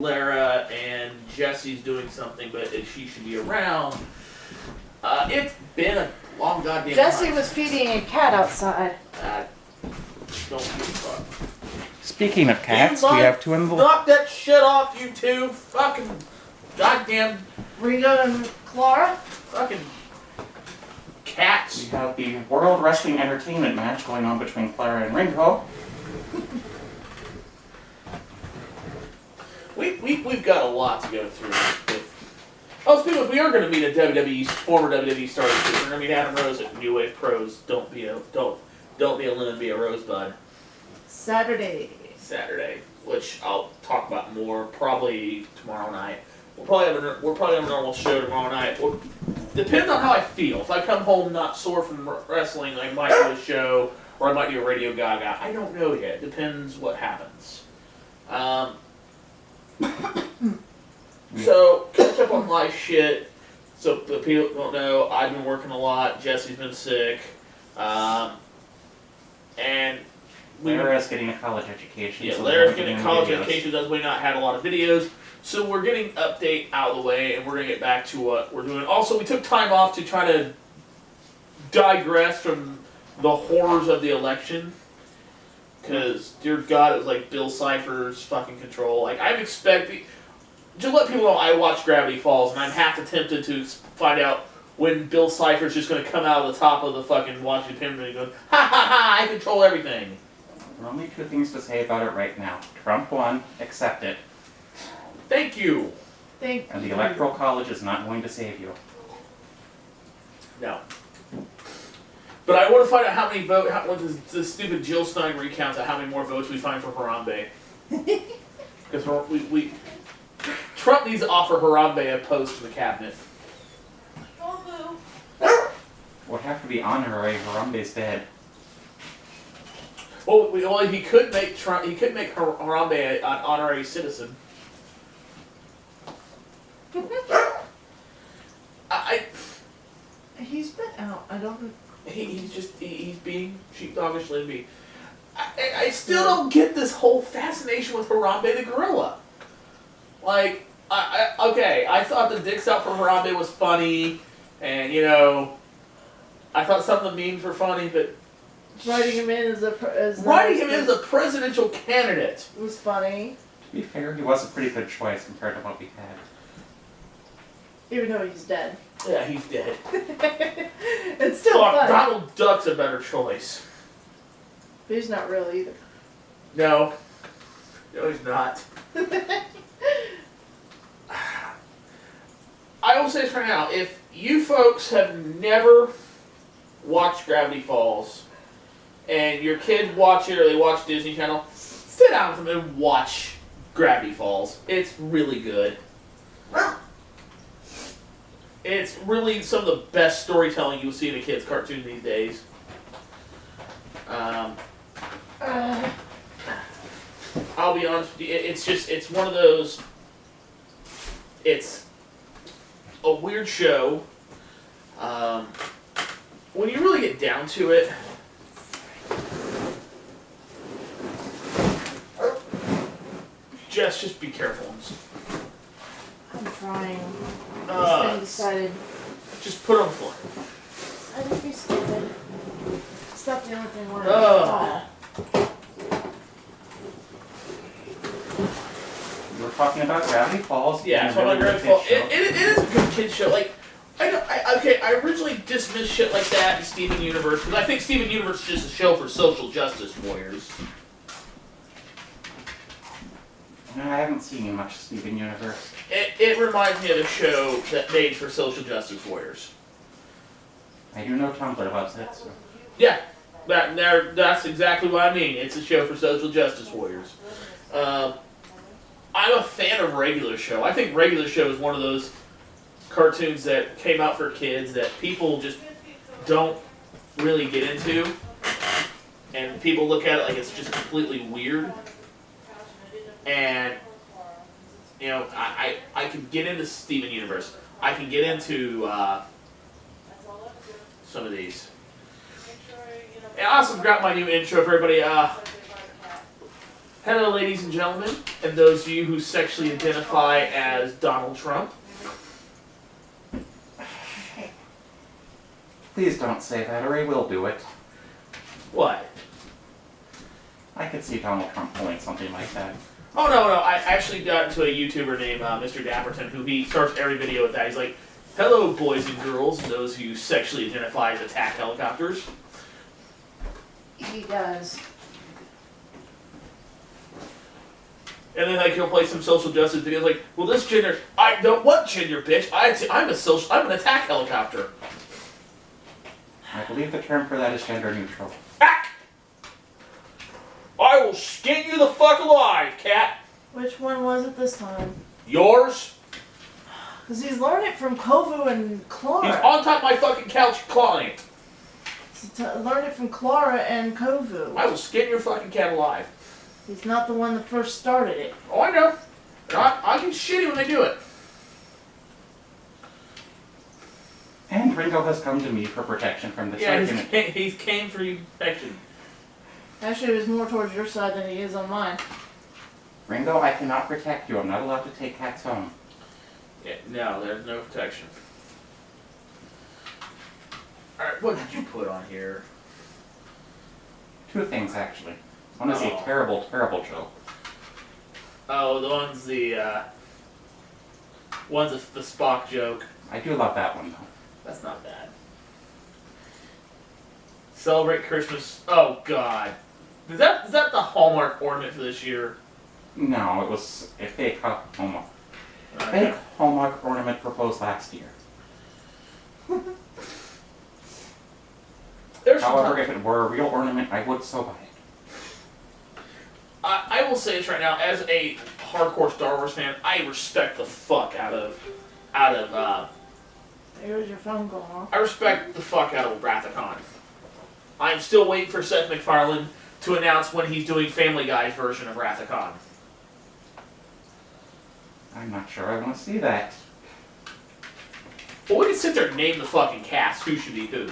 Lara and Jesse's doing something, but she should be around. It's been a long goddamn Jesse time. was feeding a cat outside. Don't give a fuck. Speaking of cats, we have two in the... Knock that shit off, you two. Fucking goddamn Ringo and Lara? fucking cats. We have the World Wrestling Entertainment match going on between Clara and Ringo. We've got a lot to go through. Speaking of, we are going to meet a former WWE star. We're going to meet Adam Rose at New Wave Pros. Don't be a lemon, be a rosebud. Saturday, Which I'll talk about more probably tomorrow night. We'll probably have a normal show tomorrow night. Depends on how I feel. If I come home not sore from wrestling, I might do a show or I might do a Radio Gaga. I don't know yet. Depends what happens. So, catch up on life shit. So, the people don't know, I've been working a lot. Jesse's been sick. And Lara's getting a college education. Yeah, so Lara's getting a college education. That's why we not had a lot of videos. So, we're getting update out of the way, and we're going to get back to what we're doing. Also, we took time off to try to digress from the horrors of the election. Because, dear God, it was like Bill Cipher's fucking control. Like, I'm expecting... Just let people know I watch Gravity Falls, and I'm half tempted to find out when Bill Cipher's just going to come out of the top of the fucking Washington Pyramid and go, ha ha ha, I control everything. There are only two things to say about it right now. Trump won, accept it. Thank you. thank And the you. Electoral College is not going to save you. No. But I want to find out how many votes, when the stupid Jill Stein recounts how many more votes we find for Harambe. Because Trump needs to offer Harambe a post in the cabinet. Would have to be honorary. Harambe's dead. Well, he could make Trump. He could make Harambe an honorary citizen. He's been out. I don't know. He's being sheepdogish Linby. I still don't get this whole fascination with Harambe the gorilla. Like, okay, I thought the dicks out for Harambe was funny, and I thought some of the memes were funny, but Writing him in as a presidential candidate was funny. To be fair, he was a pretty good choice compared to what we had. Even though he's dead. Yeah, he's dead. It's still funny. Donald Duck's a better choice. But he's not real either. No, he's not. I will say this right now, if you folks have never watched Gravity Falls, and your kids watch it or they watch Disney Channel, sit down with them and watch Gravity Falls. It's really good. It's really some of the best storytelling you'll see in a kid's cartoon these days. I'll be honest with you, it's one of those, it's a weird show. When you really get down to it, just be careful. I'm trying. This thing decided. Just put it on the floor. I just be stupid. It's not the only thing we're doing. You were talking about Gravity Falls. Yeah, it's about Gravity Falls. It is a good kid show. Like, I originally dismissed shit like that in Steven Universe because I think Steven Universe is just a show for social justice warriors. No, I haven't seen much Steven Universe. It reminds me of a show that made for social justice warriors. I do know Tumblr loves it, so... Yeah, that's exactly what I mean. It's a show for social justice warriors. I'm a fan of Regular Show. I think Regular Show is one of those cartoons that came out for kids that people just don't really get into. And people look at it like it's just completely weird. And, I can get into Steven Universe. I can get into some of these. And I also forgot my new intro for everybody. Hello, ladies and gentlemen, and those of you who sexually identify as Donald Trump. Please don't say that, or I will do it. What? I could see Donald Trump pulling something like that. Oh, no. I actually got into a YouTuber named Mr. Dapperton, who he starts every video with that. He's like, hello, boys and girls, and those who sexually identify as attack helicopters. He does. And then like he'll play some social justice videos like, well, this gender, I don't what gender, bitch? I'm an attack helicopter. I believe the term for that is gender neutral. Ah! I will skin you the fuck alive, cat. Which one was it this time? Yours? Because he's learned it from Kovu and Clara. He's on top of my fucking couch clawing it. Learned it from Clara and Kovu. I will skin your fucking cat alive. He's not the one that first started it. Oh, I know. I get shitty when they do it. And Ringo has come to me for protection from the second. He came for you protection. Actually, it was more towards your side than he is on mine. Ringo, I cannot protect you. I'm not allowed to take cats home. Yeah, no, there's no protection. Alright, what did you put on here? Two things, actually. One is a terrible, terrible joke. Oh, one's the Spock joke. I do love that one, though. That's not bad. Celebrate Christmas. Oh, God. Is that the Hallmark ornament for this year? No, it was a fake Hallmark. Okay. Fake Hallmark ornament proposed last year. However, if it were a real ornament, I would so buy it. I will say this right now, as a hardcore Star Wars fan, I respect the fuck out of There's your phone going off. I respect the fuck out of Wrath of Khan. I'm still waiting for Seth MacFarlane to announce when he's doing Family Guy's version of Wrath of Khan. I'm not sure I want to see that. Well, we can sit there and name the fucking cast, who should be who.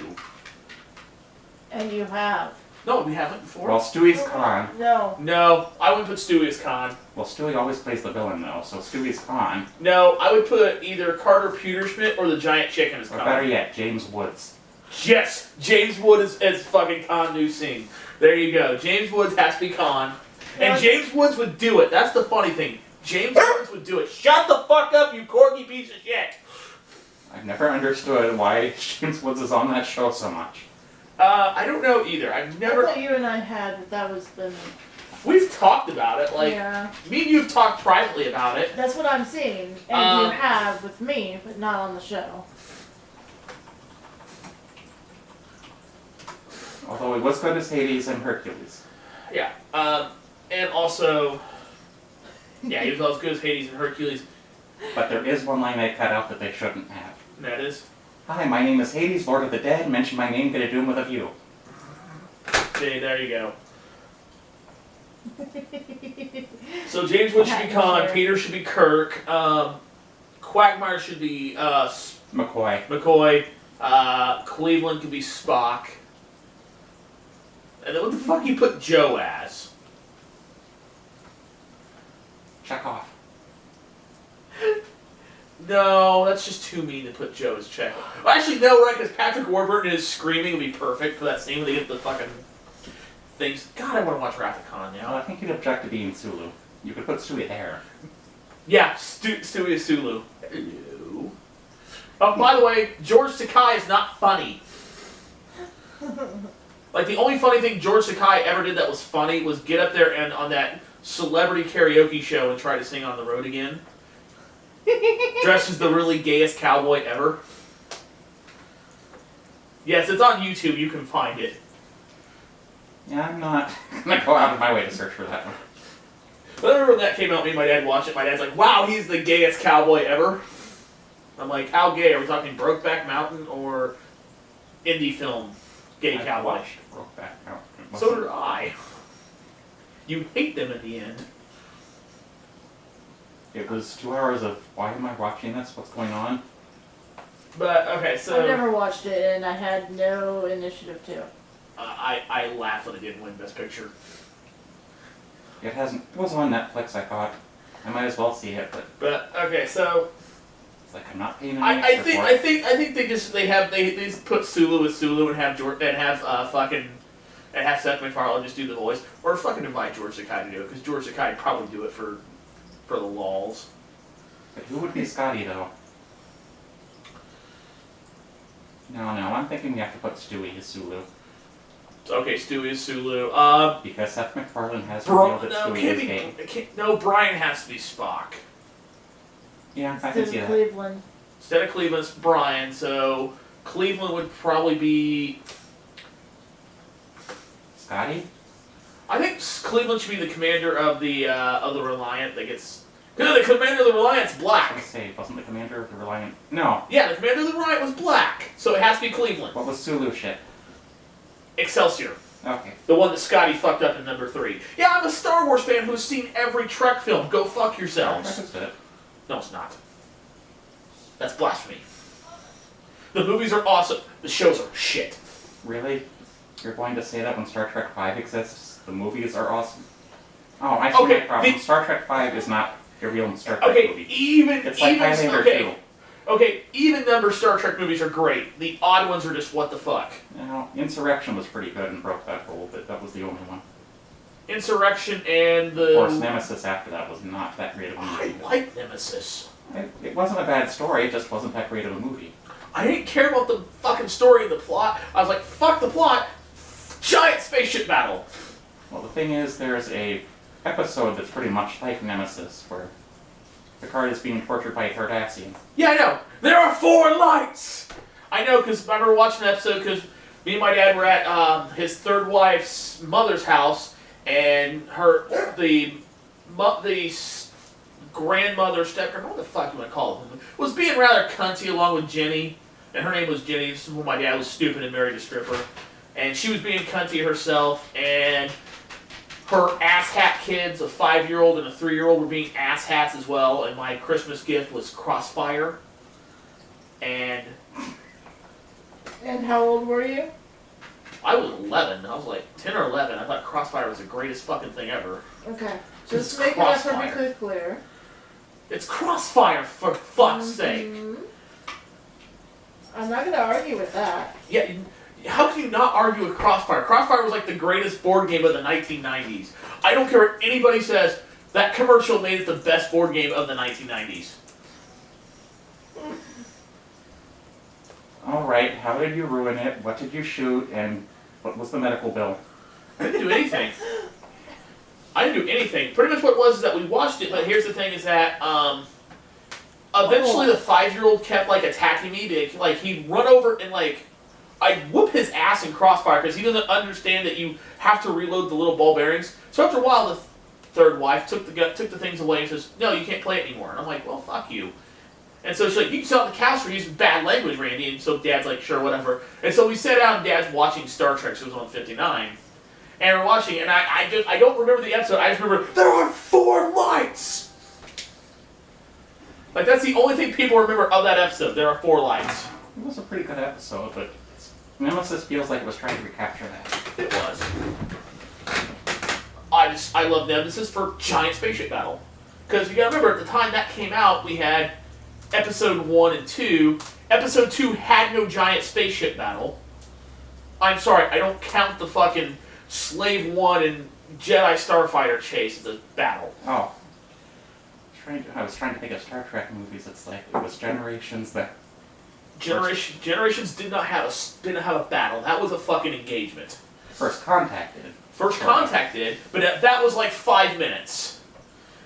And you have. No, we haven't before. Well, Stewie's Khan. No. No, I wouldn't put Stewie as Khan. Well, Stewie always plays the villain, though, so Stewie's Khan. No, I would put either Carter Pewterschmidt or the Giant Chicken as Or Khan. better yet, James Woods. Yes! James Woods as fucking Khan Nu Singh. There you go. James Woods has to be Khan. And James Woods would do it. That's the funny thing. James Woods would do it. Shut the fuck up, you corgi piece of shit! I've never understood why James Woods is on that show so much. I don't know either. I've I never... thought you and I had that was the... We've talked about it. Like, yeah. me and you have talked privately about it. That's what I'm seeing. And you have with me, but not on the show. Although it was good as Hades and Hercules. Yeah. And also... Yeah, he was as good as Hades and Hercules. But there is one line they cut out that they shouldn't have. And that is... Hi, my name is Hades, Lord of the Dead. Mention my name, get a doom with a view. See, there you go. So James Wood should be Khan, Peter should be Kirk, Quagmire should be McCoy, Cleveland could be Spock. And then what the fuck you put Joe as? Check off. No, that's just too mean to put Joe as Chekhov. Well, actually, no, right? Because Patrick Warburton is screaming would be perfect for that scene when they get the fucking things. God, I want to watch Wrath of Khan now. Well, I think you'd object to being Sulu. You could put Stewie there. Yeah, Stewie is Sulu. Hello. Oh, by the way, George Takei is not funny. Like, the only funny thing George Takei ever did that was funny was get up there and on that celebrity karaoke show and try to sing On the Road Again. Dressed as the really gayest cowboy ever. Yes, it's on YouTube. You can find it. Yeah, I'm not gonna go out of my way to search for that one. I remember when that came out, me and my dad watched it. My dad's like, wow, he's the gayest cowboy ever. I'm like, how gay? Are we talking Brokeback Mountain or indie film gay I've cowboy? watched Brokeback Mountain. So did I. You hate them in the end. It was 2 hours of, why am I watching this? What's going on? But, okay, so... I've never watched it, and I had no initiative to. I laughed when it didn't win Best Picture. It hasn't. It was on Netflix, I thought. I might as well see it, but But okay, so it's like I'm not paying any I extra think for I it. think I think they just put Sulu with Sulu and have Seth MacFarlane just do the voice, or fucking invite George Takei to do it, because George Takei would probably do it for the lulz. But who would be Scotty though? No, I'm thinking we have to put Stewie as Sulu. Okay, Stewie is Sulu. Because Seth MacFarlane has revealed that Stewie is gay. No, Brian has to be Spock. Yeah, I can see Instead of that. Cleveland. Instead of Cleveland, it's Brian. So Cleveland would probably be. Scotty? I think Cleveland should be the commander of the Reliant that gets. Because the commander of the Reliant's I was black. gonna say, wasn't the commander of the Reliant? No. Yeah, the commander of the Reliant was black, so it has to be Cleveland. What was Sulu ship? Excelsior. Okay. The one that Scotty fucked up in number 3. Yeah, I'm a Star Wars fan who's seen every Trek film. Go fuck yourselves. That's good. No, it's not. That's blasphemy. The movies are awesome. The shows are shit. Really? You're going to say that when Star Trek V exists, the movies are awesome? Oh, I see Okay, my problem. Star Trek V is not a real Star Trek Okay, movie. even It's like Highlander 2. Okay, even number Star Trek movies are great. The odd ones are just what the fuck. Now, Insurrection was pretty good and broke that rule, but that was the only one. Insurrection and the. Of course, Nemesis after that was not that great of a I movie. like Nemesis. It wasn't a bad story, it just wasn't that great of a movie. I didn't care about the fucking story and the plot. I was like, fuck the plot. Giant spaceship battle. Well, the thing is, there's a episode that's pretty much like Nemesis, where Picard is being tortured by a Cardassian. Yeah, I know. There are 4 lights. I know, because I remember watching an episode because me and my dad were at his third wife's mother's house, and the grandmother, stepgrandmother, what the fuck you want to call them, was being rather cunty along with Jenny, and her name was Jenny. This is when my dad was stupid and married a stripper, and she was being cunty herself, and her asshat kids, a 5-year-old and a 3-year-old, were being asshats as well, and my Christmas gift was Crossfire. And how old were you? I was 11. I was like 10 or 11. I thought Crossfire was the greatest fucking thing ever. Okay. It's Just making that Crossfire. perfectly clear. It's Crossfire, for fuck's sake. I'm not going to argue with that. Yeah, how can you not argue with Crossfire? Crossfire was like the greatest board game of the 1990s. I don't care what anybody says, that commercial made it the best board game of the 1990s. Alright, how did you ruin it? What did you shoot? And what was the medical bill? I didn't do anything. I didn't do anything. Pretty much what it was is that we watched it, but here's the thing is that, eventually the 5-year-old kept, like, attacking me. Like, he'd run over and, like, I'd whoop his ass in Crossfire because he doesn't understand that you have to reload the little ball bearings. So after a while, the third wife took the things away and says, "No, you can't play it anymore." And I'm like, "Well, fuck you." And so she's like, "You can sit on the couch for using bad language, Randy." And so Dad's like, "Sure, whatever." And so we sat down and Dad's watching Star Trek, so it was on 59. And we're watching it, and I don't remember the episode, I just remember, there are 4 lights! Like, that's the only thing people remember of that episode, there are 4 lights. It was a pretty good episode, but Nemesis feels like it was trying to recapture that. It was. I love Nemesis for giant spaceship battle. Because you gotta remember, at the time that came out, we had episode 1 and 2. Episode 2 had no giant spaceship battle. I'm sorry, I don't count the fucking Slave 1 and Jedi Starfighter chase as a battle. Oh. I was trying to think of Star Trek movies. It's like it was Generations that. Generations did not have a battle. That was a fucking engagement. First Contact did. First Contact did, but that was like 5 minutes.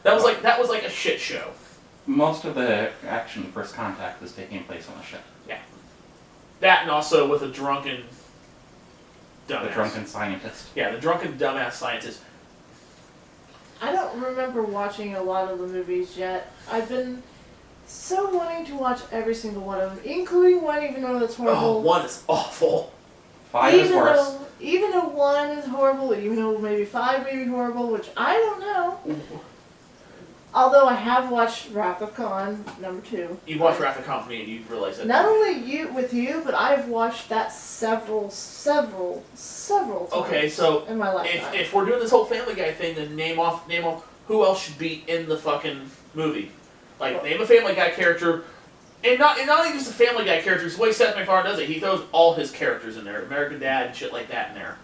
That was like a shit show. Most of the action in First Contact was taking place on a ship. Yeah. That and also with a drunken dumbass. The drunken scientist. Yeah, the drunken dumbass scientist. I don't remember watching a lot of the movies yet. I've been so wanting to watch every single one of them, including one, even though it's horrible. Oh, 1 is awful. 5 is worse. Even though 1 is horrible, even though maybe 5 may be horrible, which I don't know. Although I have watched Wrath of Khan #2. You watched Wrath of Khan with me and you realize that. Not only with you, but I've watched that several times. Okay, so in my lifetime. if we're doing this whole Family Guy thing, then name off who else should be in the fucking movie. Like, name a Family Guy character, and not only just a Family Guy character, it's the way Seth MacFarlane does it, he throws all his characters in there, American Dad and shit like that in there.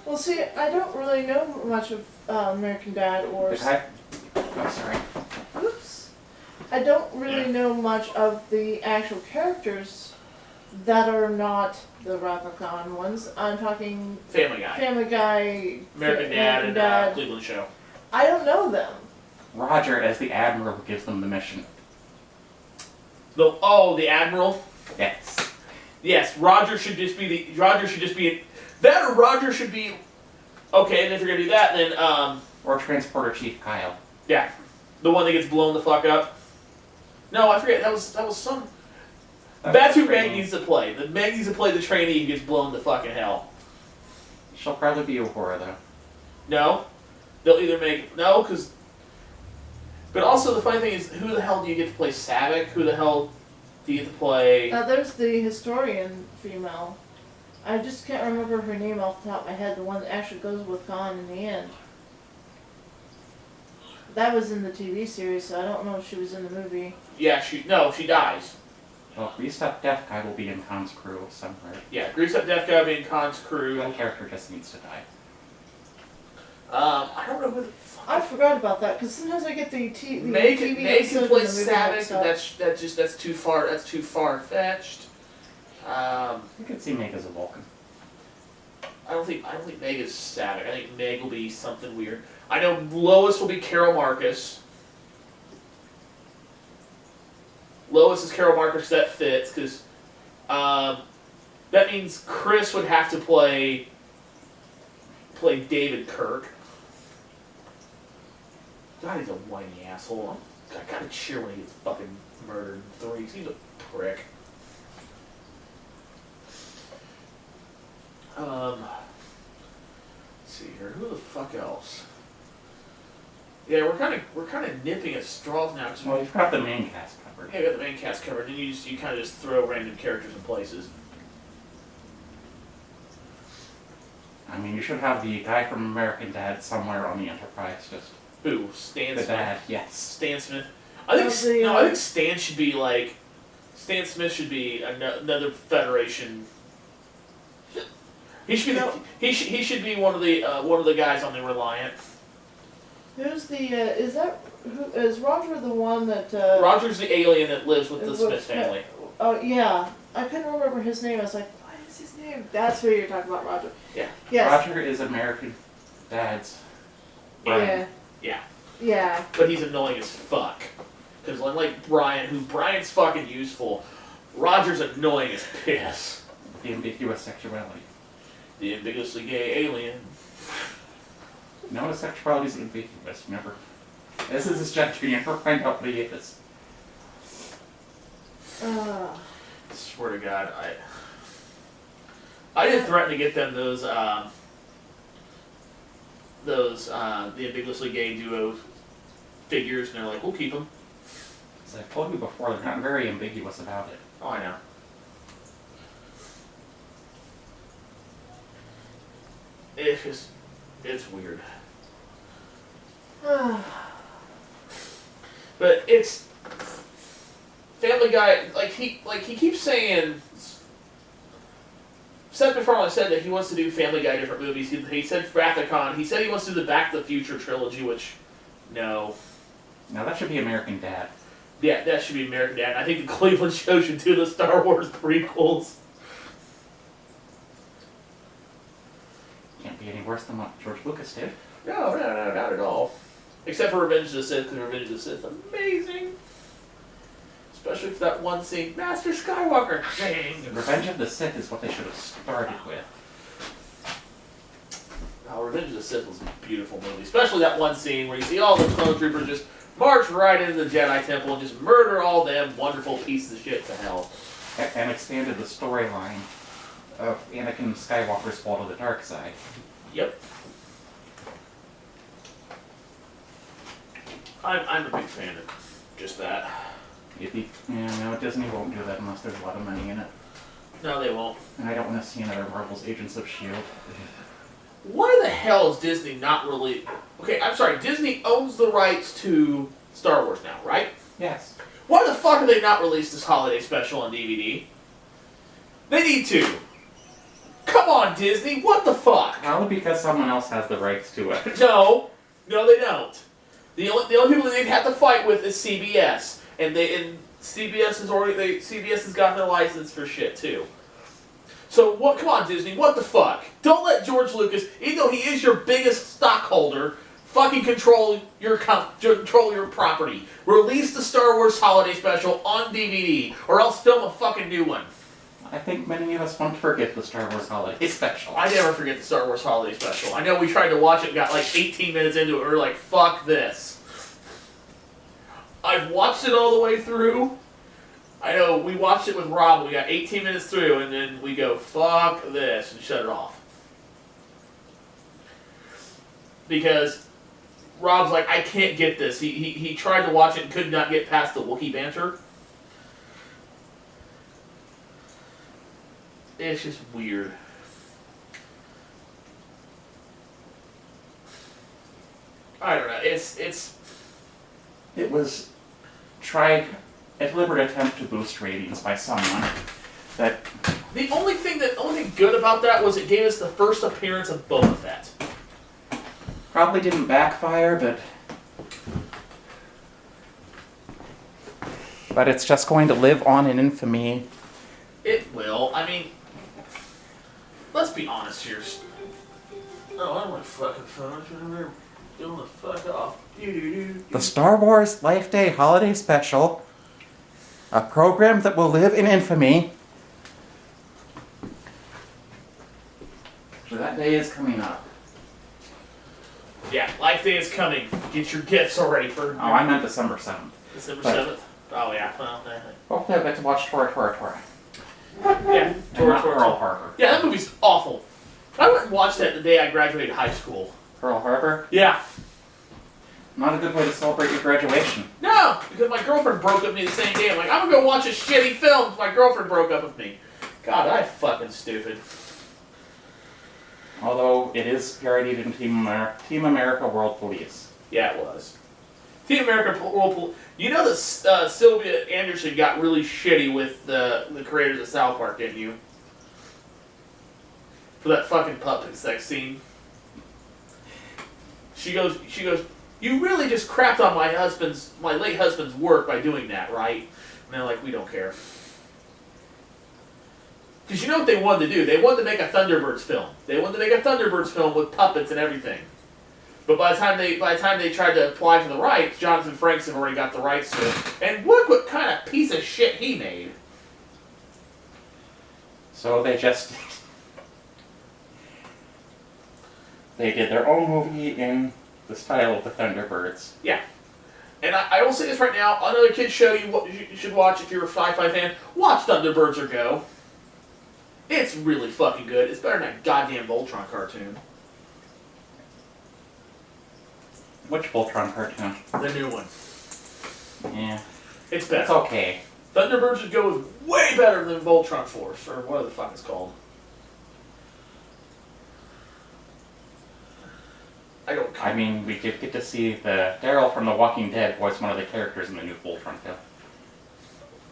Well, see, I don't really know much of American Dad or... The guy... Oh, sorry. Oops. I don't really know much of the actual characters that are not the Wrath of Khan ones. I'm talking Family Guy. Family Guy, American Dad and Cleveland Show. I don't know them. Roger, as the Admiral, gives them the mission. The Admiral? Yes. Yes, Roger should just be that, or Roger should be, okay, and if you're gonna do that, then, Or Transporter Chief Kyle. yeah, the one that gets blown the fuck up. No, I forget, that was some, that's who Meg needs to play. Meg needs to play the trainee who gets blown to fucking hell. She'll probably be Uhura, though. No, they'll either make, no, because, but also the funny thing is, who the hell do you get to play Savick? Who the hell do you get to play? There's the historian female. I just can't remember her name off the top of my head, the one that actually goes with Khan in the end. That was in the TV series, so I don't know if she was in the movie. Yeah, she dies. Well, Greased Up Deaf Guy will be in Khan's crew somewhere. Yeah, Greased Up Deaf Guy being Khan's crew. That character just needs to die. I don't know who the fuck. I forgot about that, because sometimes I get the TV Meg episode can and play the movie Savick, mixed but up. that's too far. That's too far fetched. You could see Meg as a Vulcan. I don't think Meg is Savick. I think Meg will be something weird. I know Lois will be Carol Marcus. Lois is Carol Marcus. That fits because that means Chris would have to play David Kirk. God, he's a whiny asshole. I gotta cheer when he gets fucking murdered in 3. He's a prick. Let's see here. Who the fuck else? Yeah, we're kind of nipping at straws now. Well, you've got the main cast covered. Yeah, I got the main cast covered. Then you kind of just throw random characters in places. I mean, you should have the guy from American Dad somewhere on the Enterprise. Just Who? Stan the Smith. dad, yes. Stan Smith. I think Stan should be like. Stan Smith should be another Federation. He should be he should be one of the guys on the Reliant. Who's the, is Roger the one that, Roger's the alien that lives with the lives Smith with family. Oh, yeah. I couldn't remember his name. I was like, what is his name? That's who you're talking about, Roger. Yeah. Yes. Roger is American Dad's Yeah. Yeah. Yeah. But he's annoying as fuck. Because unlike Brian's fucking useful, Roger's annoying as piss. The ambiguous sexuality. The ambiguously gay alien. No, his sexuality is ambiguous. Never. This is his gender. You never find out what he is. I swear to God, I did threaten to get them those the ambiguously gay duo figures, and they're like, we'll keep them. As I've told you before, they're not very ambiguous about it. Oh, I know. It's weird. But it's Family Guy. Like he keeps saying. Seth MacFarlane said that he wants to do Family Guy different movies. He said Wrath of Khan. He said he wants to do the Back to the Future trilogy, which no. Now that should be American Dad. Yeah, that should be American Dad. I think the Cleveland Show should do the Star Wars prequels. Can't be any worse than what George Lucas did. No, not at all. Except for Revenge of the Sith, because Revenge of the Sith is amazing. Especially for that one scene, Master Skywalker thing. Revenge of the Sith is what they should have started with. Oh, Revenge of the Sith was a beautiful movie. Especially that one scene where you see all the clone troopers just march right into the Jedi Temple and just murder all them wonderful pieces of shit to hell. And expanded the storyline of Anakin Skywalker's fall to the dark side. Yep. I'm a big fan of just that. No, Disney won't do that unless there's a lot of money in it. No, they won't. And I don't want to see another Marvel's Agents of S.H.I.E.L.D. Why the hell is Disney not really... Okay, I'm sorry, Disney owns the rights to Star Wars now, right? Yes. Why the fuck have they not released this holiday special on DVD? They need to. Come on, Disney, what the fuck? Probably because someone else has the rights to it. No, they don't. The only people they'd have to fight with is CBS, and CBS has gotten their license for shit too. So what? Come on, Disney, what the fuck? Don't let George Lucas, even though he is your biggest stockholder, fucking control your property. Release the Star Wars Holiday Special on DVD, or else film a fucking new one. I think many of us won't forget the Star Wars Holiday Special. I never forget the Star Wars Holiday Special. I know we tried to watch it, got like 18 minutes into it, we were like, fuck this. I've watched it all the way through. I know we watched it with Rob, we got 18 minutes through, and then we go, fuck this, and shut it off. Because Rob's like, I can't get this. He tried to watch it and could not get past the Wookiee banter. It's just weird. I don't know. It was tried a deliberate attempt to boost ratings by someone. That The only thing good about that was it gave us the first appearance of Boba Fett. probably didn't backfire, but it's just going to live on in infamy. It will. I mean, let's be honest here. Oh, I don't want to fucking phone. Remember, doing the fuck off. The Star Wars Life Day Holiday Special, a program that will live in infamy. So that day is coming up. Yeah, Life Day is coming. Get your gifts already for. Oh, I meant December 7th. December But- 7th. Oh yeah. Well, Hopefully I'll get to watch Tora. yeah. And not Pearl Harbor. Yeah, that movie's awful. I went and watched that the day I graduated high school. Pearl Harbor? Yeah. Not a good way to celebrate your graduation. No, because my girlfriend broke up with me the same day. I'm like, I'm gonna go watch a shitty film. My girlfriend broke up with me. God, I'm fucking stupid. Although it is parodied in Team America World Police. Yeah, it was. Team America World Police. You know that Sylvia Anderson got really shitty with the creators of South Park, didn't you? For that fucking puppet sex scene. She goes, you really just crapped on my late husband's work by doing that, right? And they're like, we don't care. Because you know what they wanted to do? They wanted to make a Thunderbirds film. They wanted to make a Thunderbirds film with puppets and everything. But by the time they tried to apply for the rights, Jonathan Frakes had already got the rights to it. And look what kind of piece of shit he made. So they did their own movie in the style of the Thunderbirds. Yeah. And I will say this right now, another kid show you should watch if you're a sci-fi fan, watch Thunderbirds or Go. It's really fucking good. It's better than that goddamn Voltron cartoon. Which Voltron cartoon? The new one. Yeah. It's better. It's okay. Thunderbirds would go is way better than Voltron Force, or whatever the fuck it's called. I mean, we did get to see the Daryl from The Walking Dead voice one of the characters in the new Voltron film.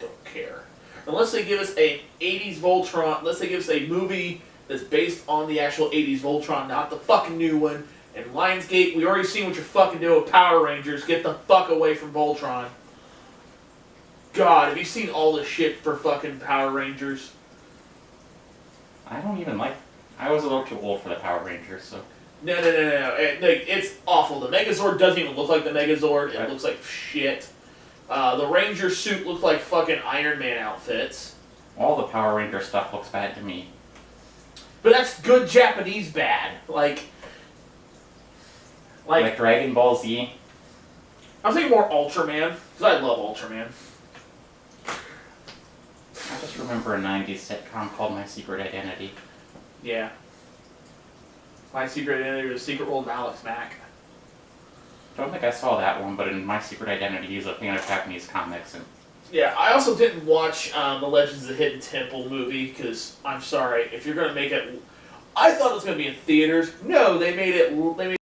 Don't care. Unless they give us a 80s Voltron, unless they give us a movie that's based on the actual 80s Voltron, not the fucking new one. And Lionsgate, we already seen what you're fucking doing with Power Rangers. Get the fuck away from Voltron. God, have you seen all this shit for fucking Power Rangers? I don't even like... I was a little too old for the Power Rangers, so... No. It's awful. The Megazord doesn't even look like the Megazord. It looks like shit. The Ranger suit looks like fucking Iron Man outfits. All the Power Ranger stuff looks bad to me. But that's good Japanese bad. Like Dragon Ball Z. I'm thinking more Ultraman, because I love Ultraman. I just remember a 90s sitcom called My Secret Identity. Yeah. My Secret Identity was the Secret World of Alex Mack. don't think I saw that one, but in My Secret Identity, he's a fan of Japanese comics. And Yeah, I also didn't watch the Legends of the Hidden Temple movie because I'm sorry, if you're gonna make it, I thought it was gonna be in theaters. No, they made it. They made